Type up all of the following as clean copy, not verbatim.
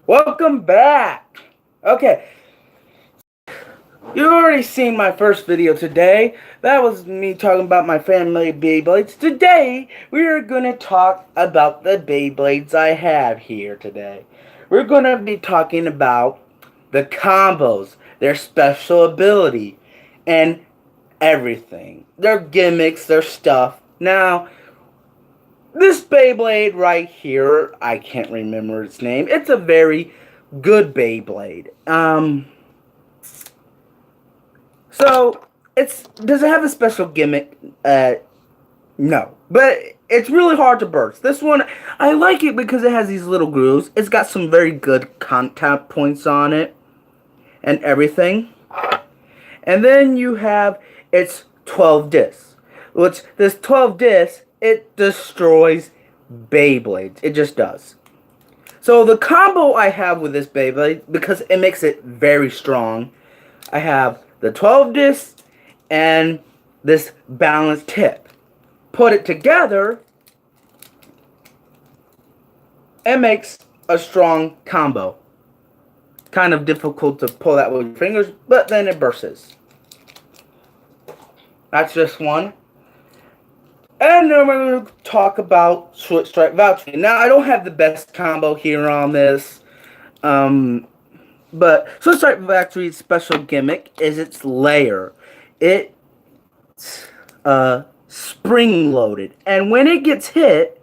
Welcome back! Okay, you've already seen my first video today. That was me talking about my family Beyblades. Today, we are going to talk about the Beyblades I have here today. We're going to be talking about the combos, their special ability, and everything. Their gimmicks, their stuff. Now, this Beyblade right here, I can't remember its name. It's a very good Beyblade. So does it have a special gimmick? No, but it's really hard to burst. This one, I like it because it has these little grooves. It's got some very good contact points on it, and everything. And then you have its 12 discs, which this 12 discs, it destroys Beyblades. It just does. So the combo I have with this Beyblade, because it makes it very strong, I have the 12 discs and this balanced tip. Put it together, it makes a strong combo. Kind of difficult to pull that with your fingers, but then it bursts. That's just one. And then we're going to talk about Switch Strike Valkyrie. Now, I don't have the best combo here on this. But Switch Strike Valkyrie's special gimmick is its layer. It's spring-loaded. And when it gets hit,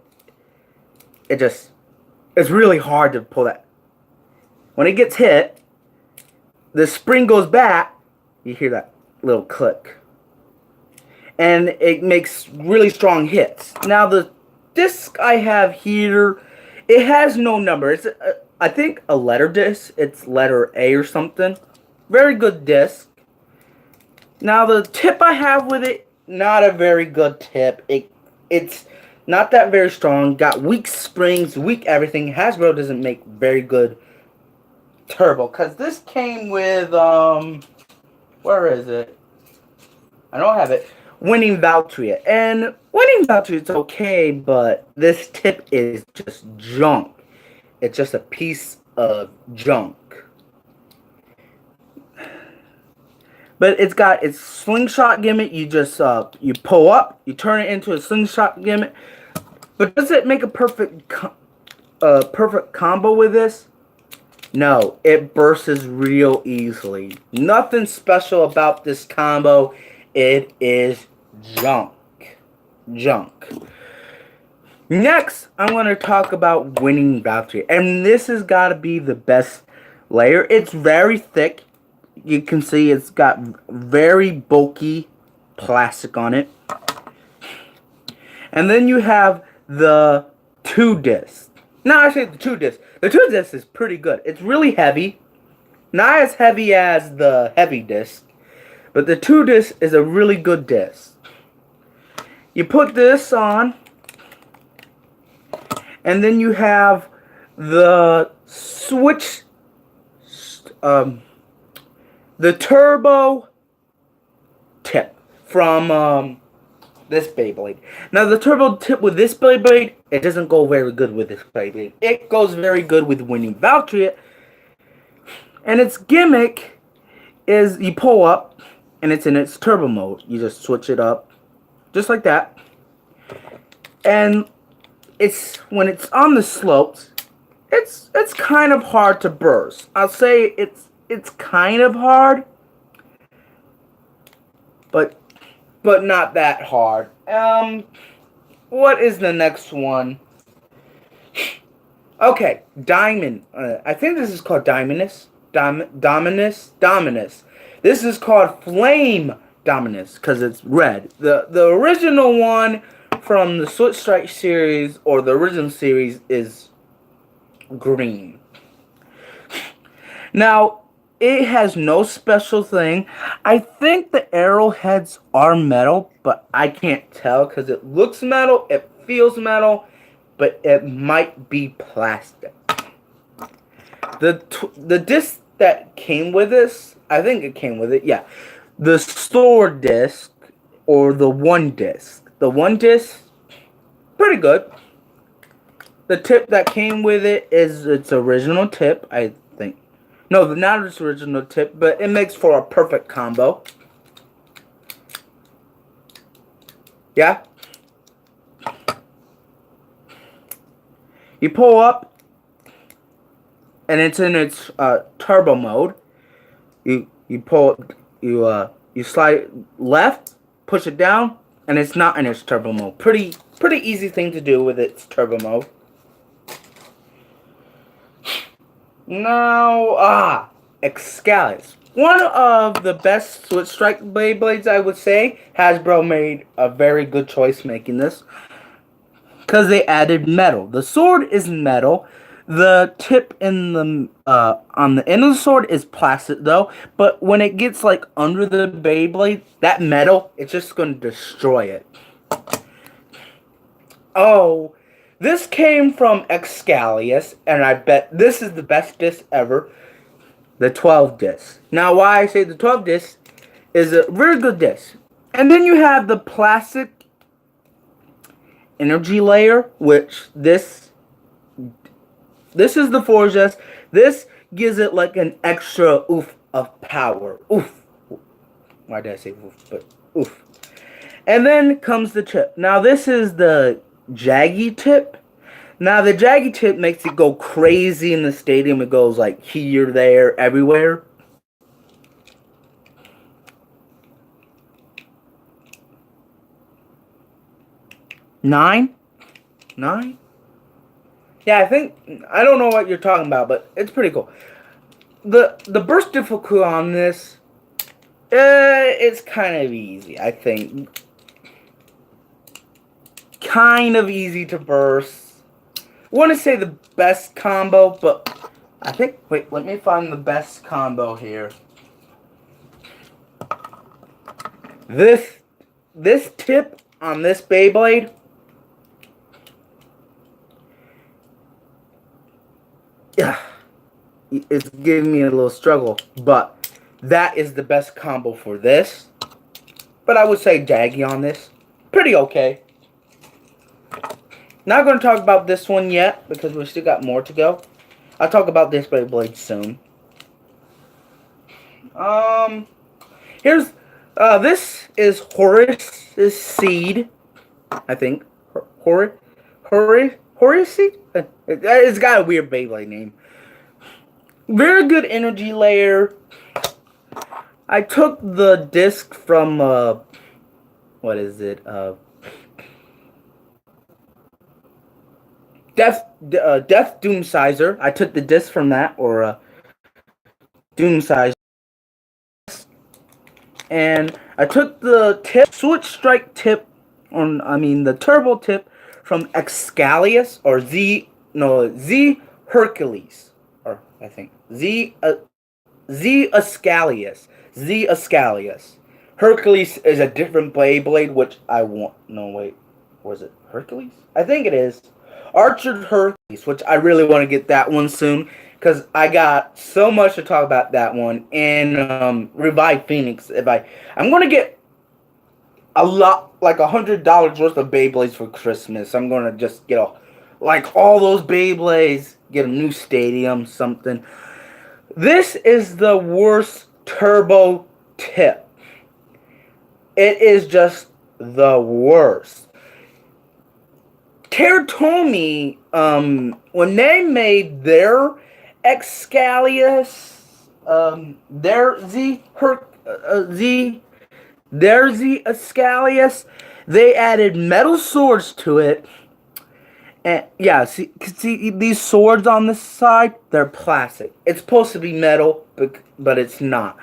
it's really hard to pull that. When it gets hit, the spring goes back. You hear that little click. And it makes really strong hits. Now, the disc I have here, it has no number. It's, I think, a letter disc. It's letter A or something. Very good disc. Now, the tip I have with it, not a very good tip. It's not that very strong. Got weak springs, weak everything. Hasbro doesn't make very good turbo. Because this came with, where is it? I don't have it. Winning Valkyrie. And Winning Valkyrie is okay, but this tip is just junk. It's just a piece of junk. But it's got its slingshot gimmick. You just, you pull up, you turn it into a slingshot gimmick. But does it make a perfect combo with this? No, it bursts real easily. Nothing special about this combo. It is junk. Junk. Next, I'm going to talk about Winning Valkyrie. And this has got to be the best layer. It's very thick. You can see it's got very bulky plastic on it. And then you have the 2 disc. No, I say the 2 disc. The 2 disc is pretty good. It's really heavy. Not as heavy as the heavy disc. But the 2 disc is a really good disc. You put this on, and then you have the switch, the turbo tip from this Beyblade. Now the turbo tip with this Beyblade, it doesn't go very good with this Beyblade. It goes very good with Winning Valkyrie. And its gimmick is you pull up, and it's in its turbo mode. You just switch it up, just like that. And when it's on the slopes, it's kind of hard to burst. I'll say it's kind of hard, but not that hard. What is the next one? Okay, Diamond. I think this is called Dominus. Dominus. This is called Flame Dominus because it's red. The original one from the Switch Strike series or the original series is green. Now, it has no special thing. I think the arrowheads are metal, but I can't tell because it looks metal, it feels metal, but it might be plastic. The disc that came with this, I think it came with it, yeah. The store disc, or the one disc. The one disc, pretty good. the tip that came with it is its original tip, I think. No, not its original tip, but it makes for a perfect combo. Yeah? You pull up, and it's in its turbo mode. You pull, you slide left, push it down, and it's not in its turbo mode. Pretty easy thing to do with its turbo mode. Now, Excalibur. One of the best Switch Strike Beyblades, I would say. Hasbro made a very good choice making this. Because they added metal. The sword is metal. The tip in the on the end of the sword is plastic though. But when it gets like under the Beyblade, that metal, it's just going to destroy it. Oh, this came from Excalibur, and I bet this is the best disc ever. The 12 disc. Now, why I say the 12 disc is a very good disc. And then you have the plastic energy layer, which this is the Forge disc. This gives it like an extra oof of power. Oof. Why did I say oof? But oof. And then comes the tip. Now, this is the Jaggy tip. Now, the Jaggy tip makes it go crazy in the stadium. It goes like here, there, everywhere. Nine? Yeah, I don't know what you're talking about, but it's pretty cool. The burst difficulty on this, it's kind of easy, I think. Kind of easy to burst. I want to say the best combo, but I think... Wait, let me find the best combo here. This tip on this Beyblade... Yeah, it's giving me a little struggle, but that is the best combo for this. But I would say Jaggy on this. Pretty okay. Not going to talk about this one yet, because we still got more to go. I'll talk about this Beyblade soon. Here's, this is Horus's Seed, I think. Horus Seed? It's got a weird Beyblade name. Very good energy layer. I took the disc from, what is it, Death Doomsizer. I took the disc from that, or Doomsizer, and I took the Switch Strike tip, the turbo tip from Excalibur, or Z Hercules, or I think Z Ascalius. Hercules is a different Beyblade, which I want. No, wait, was it Hercules? I think it is. Archer Hercules, which I really want to get that one soon, because I got so much to talk about that one. And Revive Phoenix. I'm going to get a lot, like $100 worth of Beyblades for Christmas. I'm going to just get all those Beyblades, get a new stadium, something. This is the worst turbo tip. It is just the worst. Teratomi, when they made their Excalibur, their Z Ascalius, they added metal swords to it. And yeah, see these swords on this side, they're plastic. It's supposed to be metal, but it's not.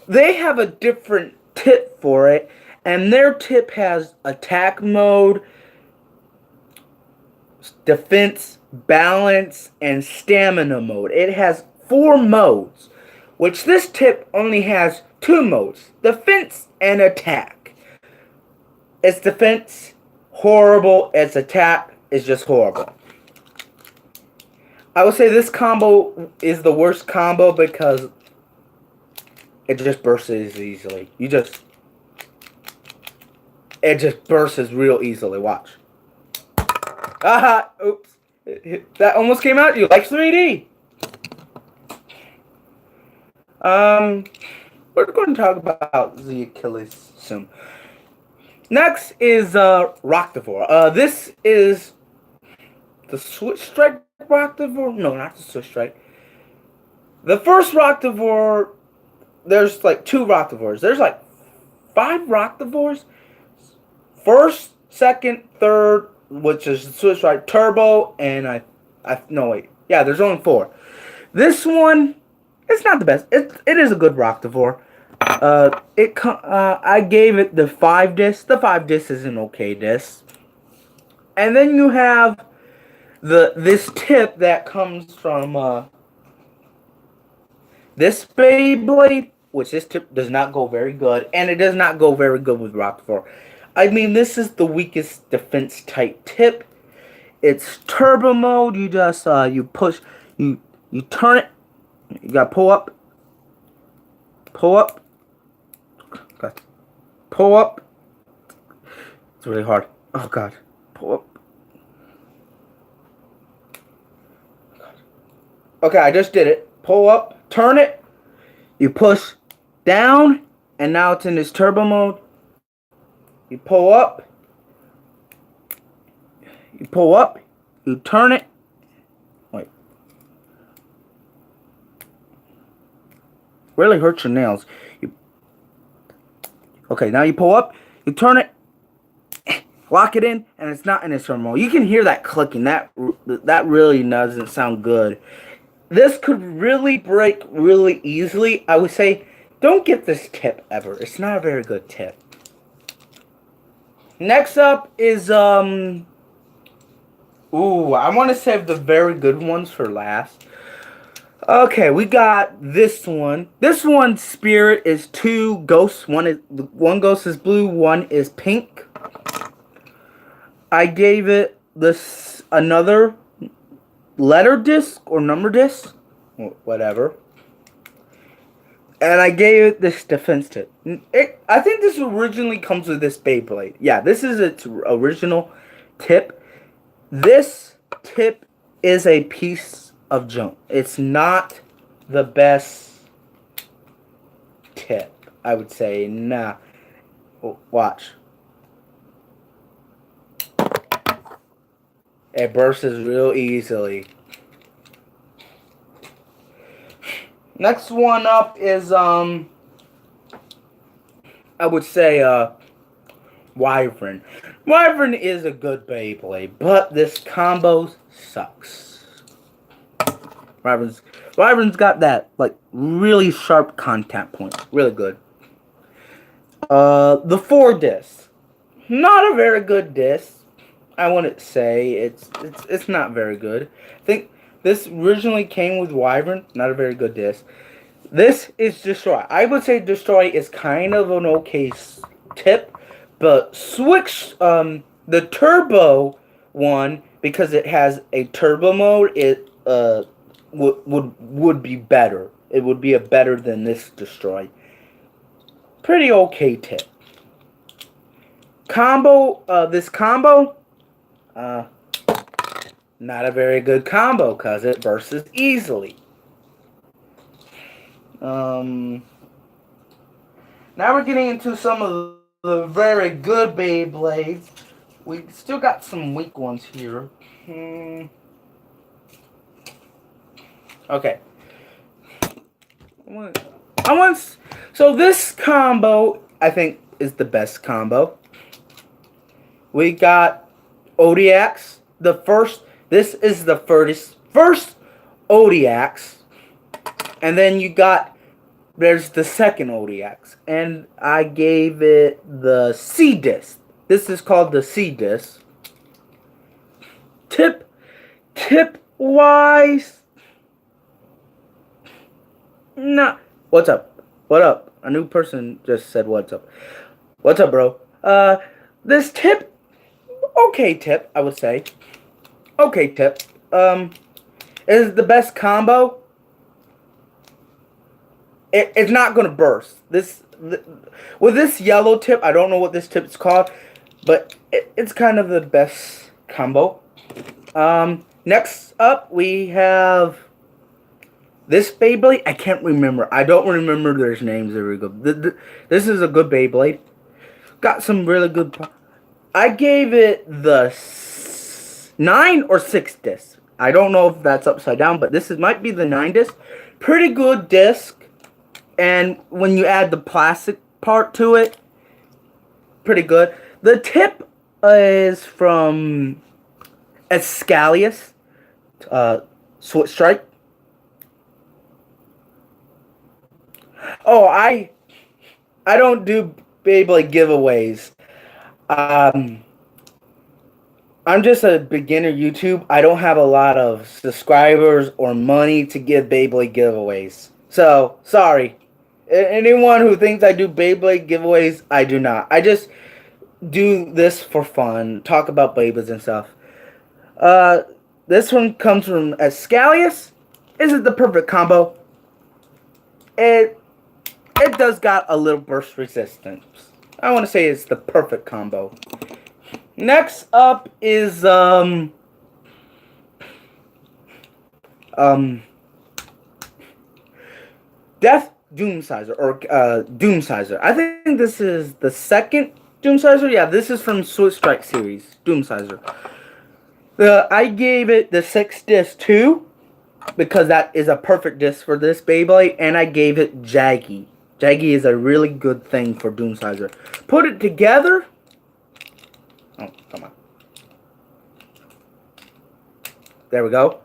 They have a different tip for it, and their tip has attack mode, defense, balance, and stamina mode. It has 4 modes, which this tip only has 2 modes, defense and attack. Its defense, horrible. Its attack is just horrible. I would say this combo is the worst combo because it just bursts easily. It just bursts real easily. Watch. Aha! Oops. That almost came out. You like 3D? We're going to talk about the Achilles soon. Next is Roctivore. This is the Switch Strike Roctivore. No, not the Switch Strike. The first Roctivore. There's like 2 Roctivores. There's like 5 Roctivores. First, second, third, which is the Switch Strike Turbo, and no wait, yeah, there's only 4. This one, it's not the best. It is a good Roctivore. I gave it the 5 disc. The 5 disc is an okay disc. And then you have this tip that comes from this Beyblade, which this tip does not go very good, and it does not go very good with Roctivore. I mean, this is the weakest defense type tip. It's turbo mode. You just you push, you turn it. You gotta pull up, pull up. It's really hard. Oh god, pull up. Okay, I just did it. Pull up, turn it. You push down, and now it's in this turbo mode. You pull up, you turn it. Wait. Really hurts your nails. Okay, now you pull up, you turn it, lock it in, and it's not in its turbo mode. You can hear that clicking. That really doesn't sound good. This could really break really easily. I would say don't get this tip ever. It's not a very good tip. Next up is, I want to save the very good ones for last. Okay, we got this one. This one's spirit is 2 ghosts. One ghost is blue, one is pink. I gave it this another letter disc or number disc, whatever. And I gave it this defense tip. I think this originally comes with this Beyblade. Yeah, this is its original tip. This tip is a piece of junk. It's not the best tip, I would say. Nah. Watch. It bursts real easily. Next one up is, I would say, Wyvern. Wyvern is a good Beyblade, but this combo sucks. Wyvern's got that, like, really sharp contact point. Really good. The 4 disc. Not a very good disc. I wouldn't say it's not very good. I think this originally came with Wyvern, not a very good disc. This is Destroy. I would say Destroy is kind of an okay tip, but Switch, the Turbo one, because it has a turbo mode, it would be better. It would be a better than this Destroy. Pretty okay tip. This combo. Not a very good combo because it bursts easily. Now we're getting into some of the very good Beyblades. We still got some weak ones here. Okay. So this combo, I think, is the best combo. We got Odiax. This is the first Odiax. And then there's the second Odiax. And I gave it the C disc. This is called the C disc. Tip wise. No. What's up? What up? A new person just said what's up. What's up, bro? This tip, okay tip, I would say. Okay tip. Is the best combo. It's not gonna burst. With this yellow tip, I don't know what this tip is called, but it's kind of the best combo. Next up, we have this Beyblade. I can't remember. I don't remember their names very good. This is a good Beyblade. Got some really good. I gave it the 9 or 6 disc. I don't know if that's upside down, but might be the 9 disc. Pretty good disc. And when you add the plastic part to it, pretty good. The tip is from Escalius, Switch Strike. Oh, I don't do Beyblade giveaways. I'm just a beginner YouTube. I don't have a lot of subscribers or money to give Beyblade giveaways. So, sorry. Anyone who thinks I do Beyblade giveaways, I do not. I just do this for fun. Talk about Beyblades and stuff. This one comes from Escalius. Is it the perfect combo? It does got a little burst resistance. I want to say it's the perfect combo. Next up is Death Doomsizer or Doomsizer. I think this is the second Doomsizer. Yeah, this is from Switch Strike series, Doomsizer. I gave it the 6 disc 2 because that is a perfect disc for this Beyblade, and I gave it Jaggy. Jaggy is a really good thing for Doomsizer. Put it together. Oh, come on. There we go.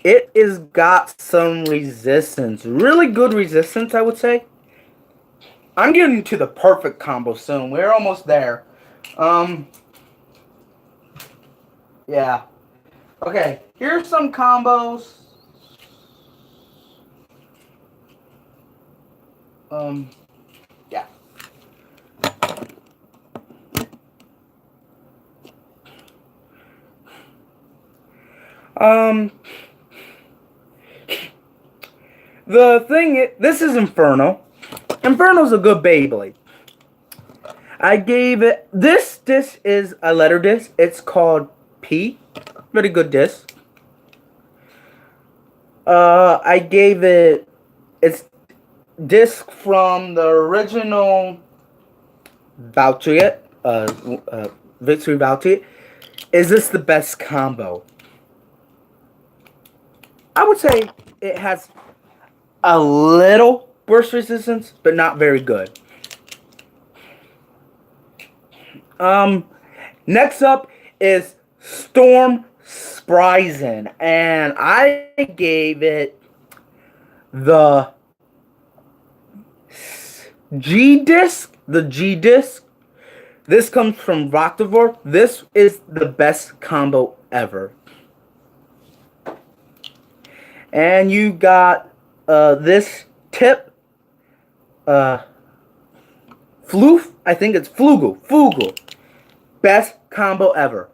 It is got some resistance. Really good resistance, I would say. I'm getting to the perfect combo soon. We're almost there. Yeah. Okay, here's some combos. Yeah. The thing is, this is Inferno. Inferno's a good Beyblade. I gave it, this disc is a letter disc. It's called P. Very good disc. I gave it, it's disc from the original Valtryek, Victory Valtryek. Is this the best combo? I would say it has a little burst resistance, but not very good. Next up is Storm Spryzen, and I gave it the G disc. The G disc. This comes from Rocktivore. This is the best combo ever. And you got this tip, Floof. I think it's Flugel. Best combo ever.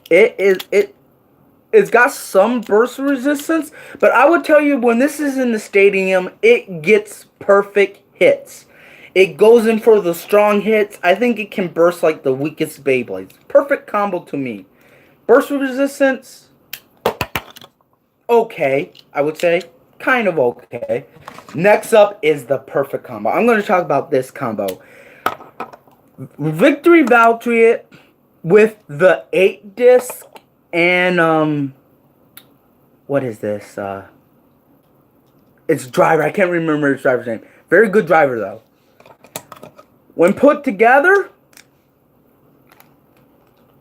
It's got some burst resistance, but I would tell you when this is in the stadium, it gets perfect hits. It goes in for the strong hits. I think it can burst like the weakest Beyblades. Perfect combo to me. Burst resistance, okay, I would say. Kind of okay. Next up is the perfect combo. I'm going to talk about this combo. Victory Valtryek with the 8 disc and what is this? It's driver. I can't remember his driver's name. Very good driver though. When put together,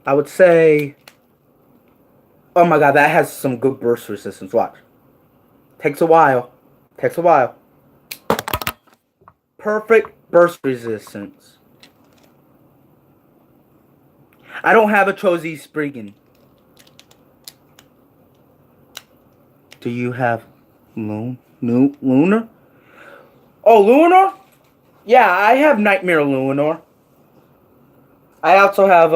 I would say, oh my god, that has some good burst resistance. Watch. Takes a while. Perfect burst resistance. I don't have a Chozy Spriggan. Do you have Lunar? Oh, Lunar? Yeah, I have Nightmare Lunar. I also have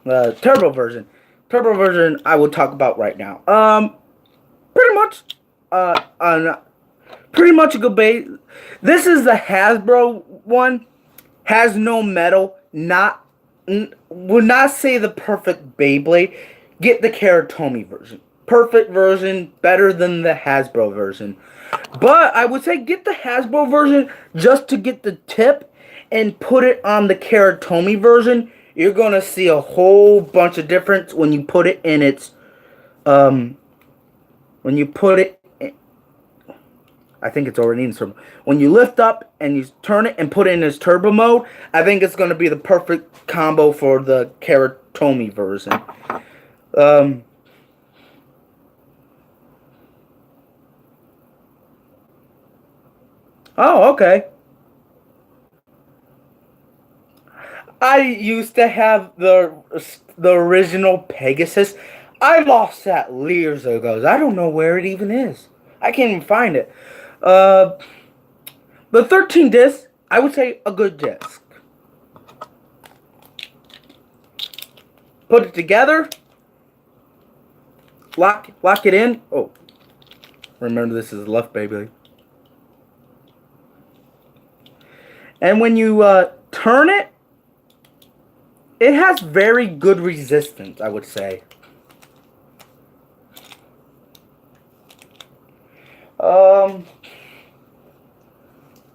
the turbo version. Turbo version I will talk about right now. Pretty much a good base. This is the Hasbro one. Has no metal. Would not say the perfect Beyblade. get the Karatomi version. Perfect version, better than the Hasbro version. But I would say get the Hasbro version just to get the tip and put it on the Karatomi version. You're gonna see a whole bunch of difference when you put it in its when you put it in, I think it's already in turbo. When you lift up and you turn it and put it in its turbo mode, I think it's gonna be the perfect combo for the Karatomi version. Oh, okay. I used to have the original Pegasus. I lost that years ago. I don't know where it even is. I can't even find it. Uh, the 13 disc, I would say a good disc. Put it together. Lock it in. Oh, remember this is left Beyblade. And when you turn it, it has very good resistance, I would say.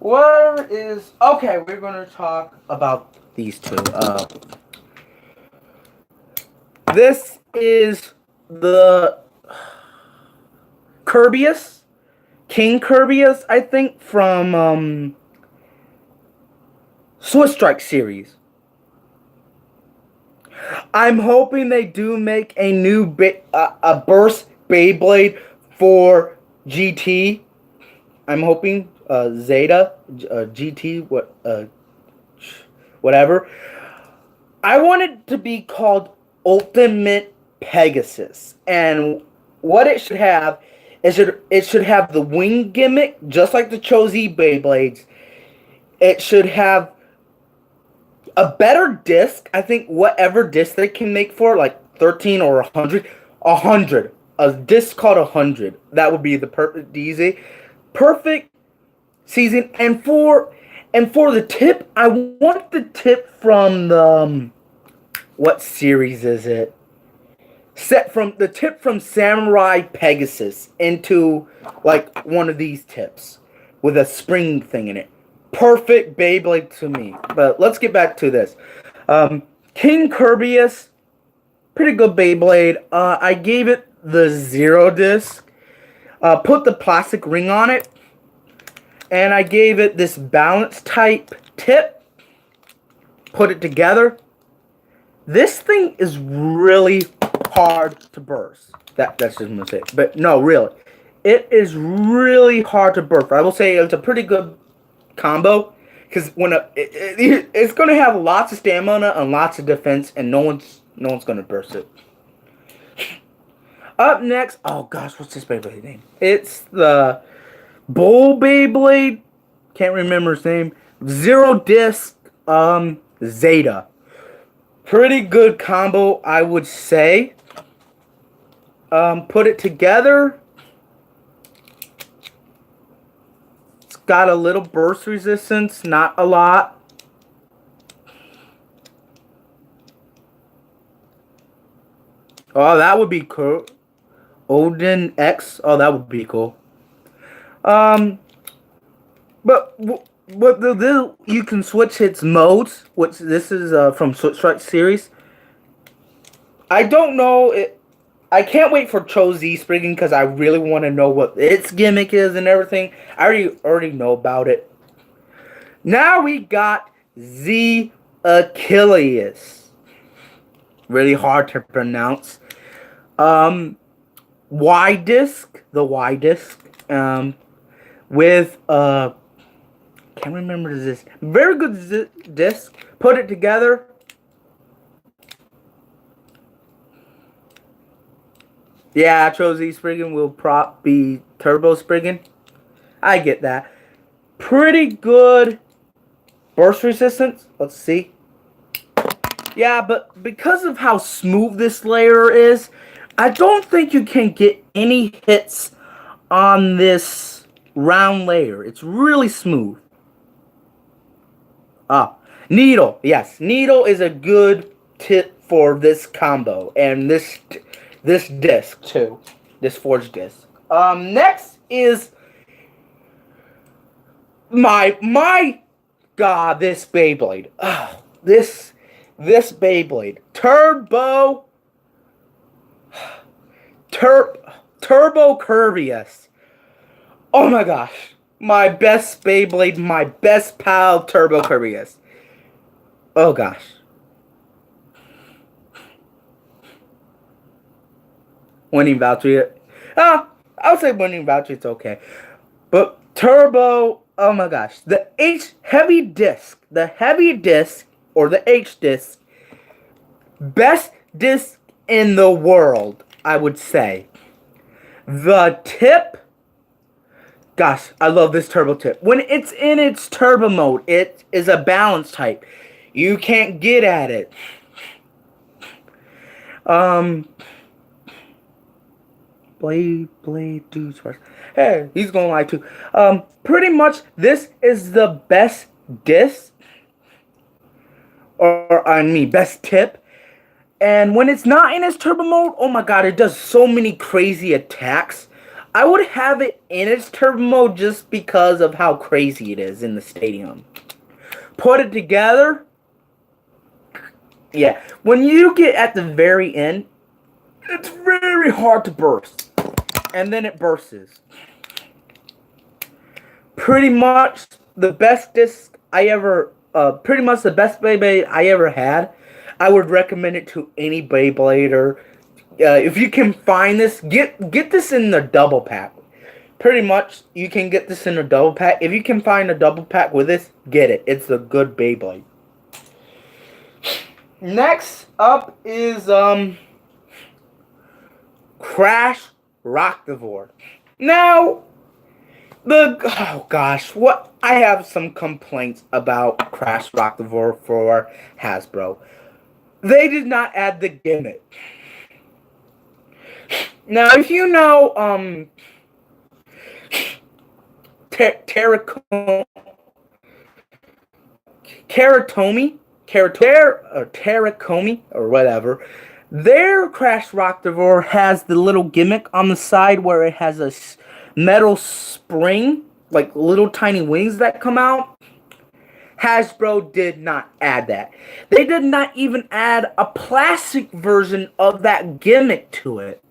Where is... Okay, we're going to talk about these two. This is the Kirbyus. King Kirbyus, I think, from Swiss Strike series. I'm hoping they do make a new a Burst Beyblade for GT. I'm hoping Zeta, GT, whatever. I want it to be called Ultimate Pegasus, and what it should have is it should have the wing gimmick just like the Cho-Z Beyblades. It should have a better disc. I think whatever disc they can make for it, like 13 or 100, 100. A disc called 100. That would be the perfect perfect season. And for the tip, I want the tip from the what series is it? Set from the tip from Samurai Pegasus into like one of these tips with a spring thing in it. Perfect Beyblade to me. But let's get back to this. King Kirbyus, pretty good Beyblade. I gave it the 0 disc. Put the plastic ring on it. And I gave it this balance type tip. Put it together. This thing is really hard to burst. That's just a mistake. But no, really. It is really hard to burst. I will say it's a pretty good combo, because when it's going to have lots of stamina and lots of defense, and no one's going to burst it. Up next, oh gosh, what's this Beyblade name? It's the Bull Beyblade. Can't remember his name. 0 disc. Zeta. Pretty good combo, I would say. Put it together. Got a little burst resistance, not a lot. Oh, that would be cool. Odin X. Oh, that would be cool. But you can switch its modes. Which this is from Switch Strike series. I don't know it. I can't wait for Cho-Z Spriggan because I really want to know what its gimmick is and everything. I already know about it. Now we got Z Achilles. Really hard to pronounce. Y disc, the Y disc, with can't remember this. Very good disc. Put it together. Yeah, Cho-Z Spriggan will be Turbo Spriggan. I get that. Pretty good burst resistance. Let's see. Yeah, but because of how smooth this layer is, I don't think you can get any hits on this round layer. It's really smooth. Needle. Yes, Needle is a good tip for this combo and this disc too, this forged disc. Next is my God, this Beyblade. Oh, this Beyblade Turbo Kirbyus. Oh my gosh, my best Beyblade, my best pal, Turbo Kirbyus. Oh gosh. Winning voucher. I would say winning voucher, it's okay. But Turbo, oh my gosh. The heavy disc, or the H disc, best disc in the world, I would say. The tip, gosh, I love this turbo tip. When it's in its turbo mode, it is a balance type. You can't get at it. Blade dudes first. Hey, he's gonna lie too. Pretty much this is the best disc, or I mean best tip. And when it's not in its turbo mode, oh my god, it does so many crazy attacks. I would have it in its turbo mode just because of how crazy it is in the stadium. Put it together. Yeah, when you get at the very end, it's very hard to burst. And then it bursts. Pretty much the best disc I ever, pretty much the best Beyblade I ever had. I would recommend it to any Beyblader. If you can find this, get this in the double pack. Pretty much, you can get this in a double pack. If you can find a double pack with this, get it. It's a good Beyblade. Next up is Crash Rocktivore. Now, oh gosh, what I have some complaints about Crash Rocktivore for Hasbro. They did not add the gimmick. Now, if you know Terracomi or whatever, their Crash Rocktivore has the little gimmick on the side where it has a metal spring, like little tiny wings that come out. Hasbro did not add that. They did not even add a plastic version of that gimmick to it.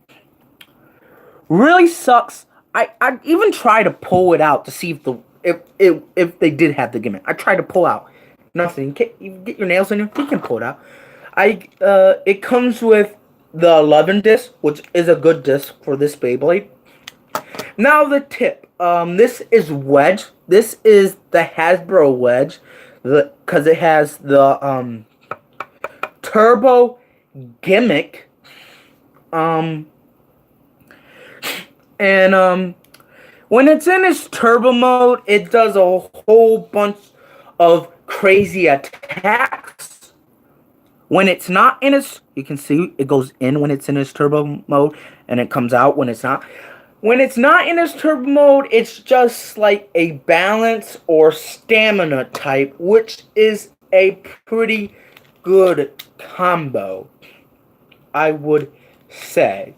Really sucks. I even tried to pull it out to see if they did have the gimmick. I tried to pull out. Nothing. You get your nails in there, you can pull it out. It comes with the 11 disc, which is a good disc for this Beyblade. Now the tip. This is Wedge. This is the Hasbro Wedge, because it has the turbo gimmick. And when it's in its turbo mode, it does a whole bunch of crazy attacks. When it's not in its, you can see it goes in when it's in its turbo mode, and it comes out when it's not. When it's not in its turbo mode, it's just like a balance or stamina type, which is a pretty good combo, I would say.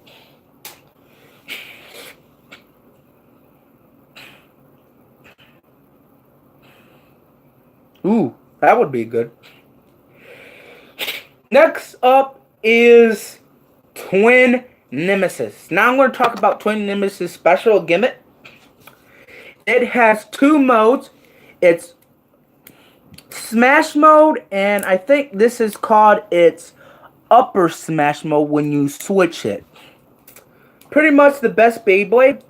Ooh, that would be good. Next up is Twin Nemesis. Now I'm going to talk about Twin Nemesis special gimmick. It has two modes. It's Smash mode, and I think this is called its Upper Smash mode when you switch it. Pretty much the best Beyblade.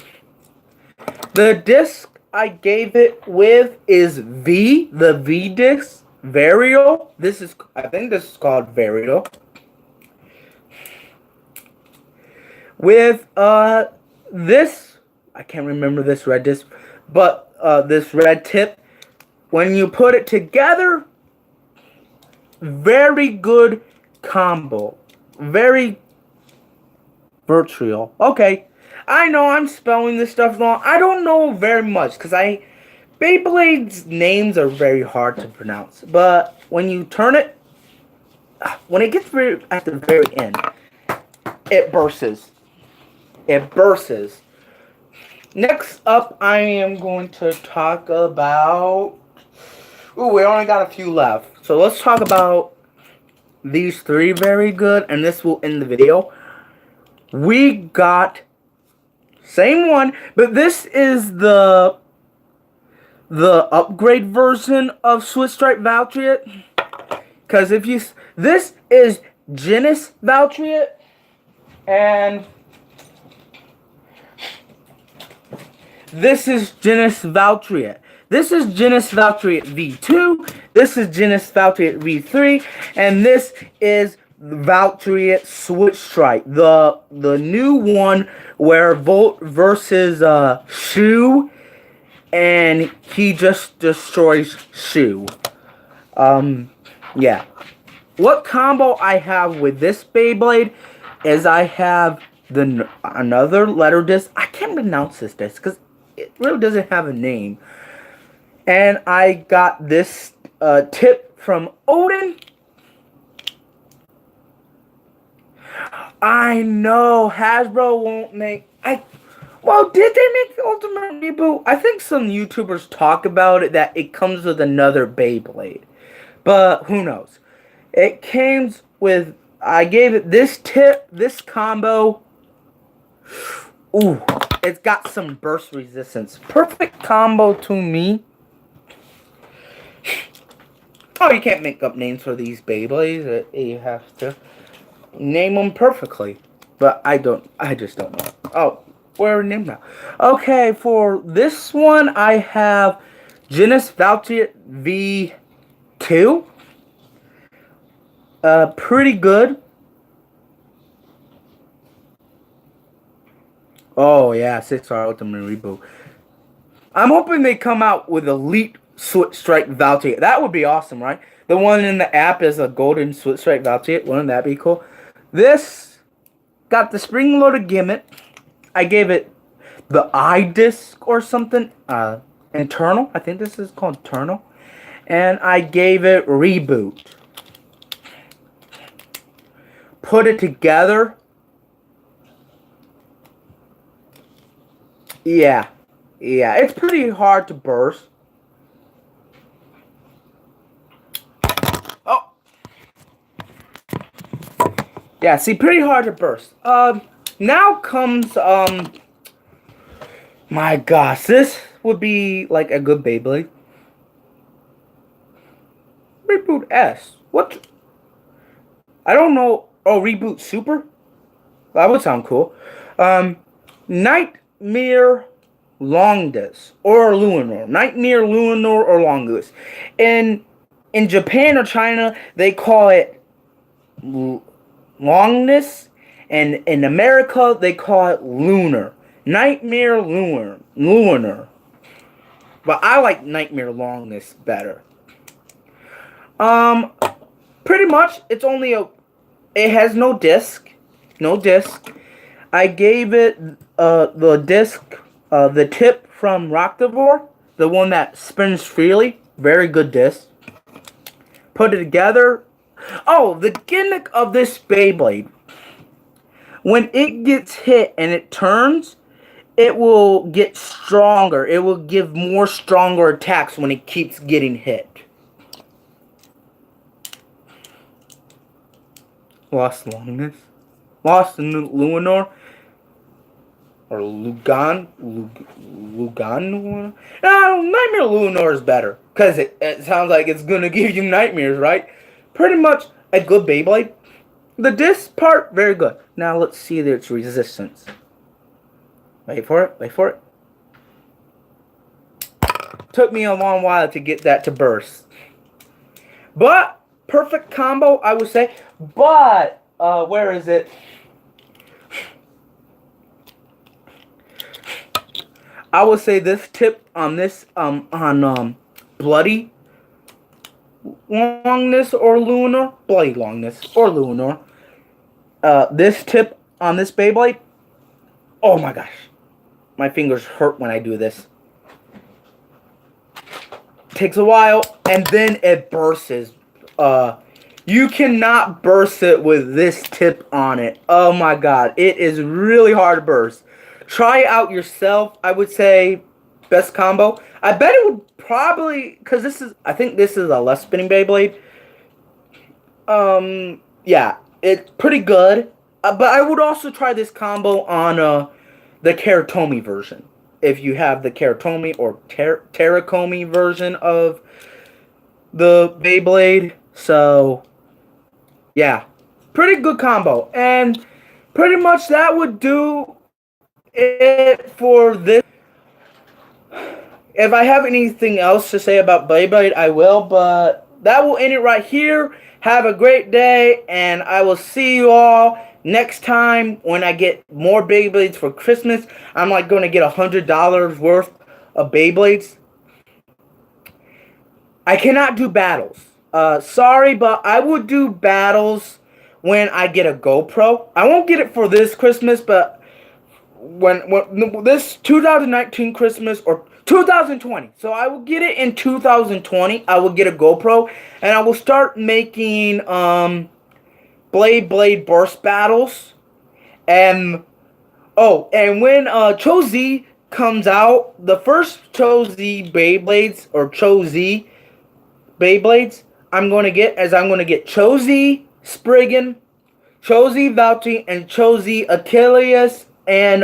The disc I gave it with is the V disc, Varial. I think this is called Varial. With this, I can't remember this red disc, but this red tip, when you put it together, very good combo. Very virtual. Okay. I know I'm spelling this stuff wrong. I don't know very much because Beyblade's names are very hard to pronounce. But when you turn it, when it gets very at the very end, it bursts. It bursts. Next up, I am going to talk about. Ooh, we only got a few left, so let's talk about these three very good, and this will end the video. We got same one, but this is the upgrade version of Switch Strike Valtriot. Because if you, this is Genis Valtriot, and this is Genis Valtriot. This is Genis Valtriot V2. This is Genis Valtriot V3, and this is Valtriot Switch Strike, the new one where Volt versus Shu, and he just destroys Shu. Yeah. What combo I have with this Beyblade is I have another letter disc. I can't pronounce this disc because it really doesn't have a name. And I got this tip from Odin. I know Hasbro won't make. Well, did they make the Ultimate Reboot? I think some YouTubers talk about it, that it comes with another Beyblade. But who knows? It came with. I gave it this tip, this combo. Ooh, it's got some burst resistance. Perfect combo to me. Oh, you can't make up names for these Beyblades. You have to name them perfectly. But I just don't know. Oh, where are named now? Okay, for this one, I have Genis Valtriot V2. Pretty good. Oh, yeah, 6-star Ultimate Reboot. I'm hoping they come out with Elite Switch Strike Valtriot. That would be awesome, right? The one in the app is a golden Switch Strike Valtriot. Wouldn't that be cool? This got the spring-loaded gimmick. I gave it the iDisc or something. Internal. I think this is called Internal. And I gave it Reboot. Put it together. Yeah. Yeah, it's pretty hard to burst. Oh. Yeah, see, pretty hard to burst. Now comes, my gosh, this would be like a good Beyblade. Reboot S. What? I don't know. Oh, Reboot Super? That would sound cool. Nightmare Longdus or Lunar. Nightmare Lunar or Longus. In Japan or China, they call it Longness, and in America, they call it Lunar. Nightmare Lunar. But I like Nightmare Longness better. Pretty much, it's only it has no disc. No disc. I gave it the disc, the tip from Rocktavor, the one that spins freely. Very good disc. Put it together. Oh, the gimmick of this Beyblade. When it gets hit and it turns, it will get stronger. It will give more stronger attacks when it keeps getting hit. Lost Longness. Lost Lunar. Or Lugan. No, Nightmare Lunar is better. Because it sounds like it's going to give you nightmares, right? Pretty much a good Beyblade. The disc part, very good. Now let's see its resistance. Wait for it. Wait for it. Took me a long while to get that to burst. But perfect combo, I would say. But where is it? I would say this tip on this on Bloody Longness or Lunar, Bloody Longness or Lunar. This tip on this Beyblade. Oh my gosh, my fingers hurt when I do this. Takes a while, and then it bursts. You cannot burst it with this tip on it. Oh my god, it is really hard to burst. Try it out yourself. I would say best combo. I bet it would probably, because I think this is a less spinning Beyblade. Yeah, it's pretty good. But I would also try this combo on the Karatomi version. If you have the Karatomi or Terracomi version of the Beyblade. So, yeah, pretty good combo. And pretty much that would do it for this. If I have anything else to say about Beyblade, I will, but that will end it right here. Have a great day, and I will see you all next time when I get more Beyblades for Christmas. I'm like going to get $100 worth of Beyblades. I cannot do battles. Sorry, but I will do battles when I get a GoPro. I won't get it for this Christmas, but when this 2019 Christmas or 2020. So I will get it in 2020. I will get a GoPro and I will start making Blade burst battles. And and when Cho-Z comes out, the first Cho-Z Beyblades or Cho-Z Beyblades I'm going to get Cho-Z Spriggan, Cho-Z Valtteri, and Cho-Z Achilles, and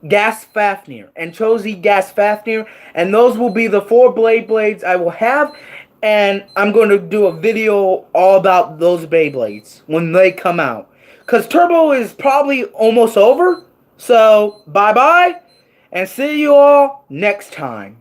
Gas Fafnir, and Cho-Z Gas Fafnir, and those will be the 4 Beyblades I will have, and I'm going to do a video all about those Beyblades when they come out, because Turbo is probably almost over, so bye-bye, and see you all next time.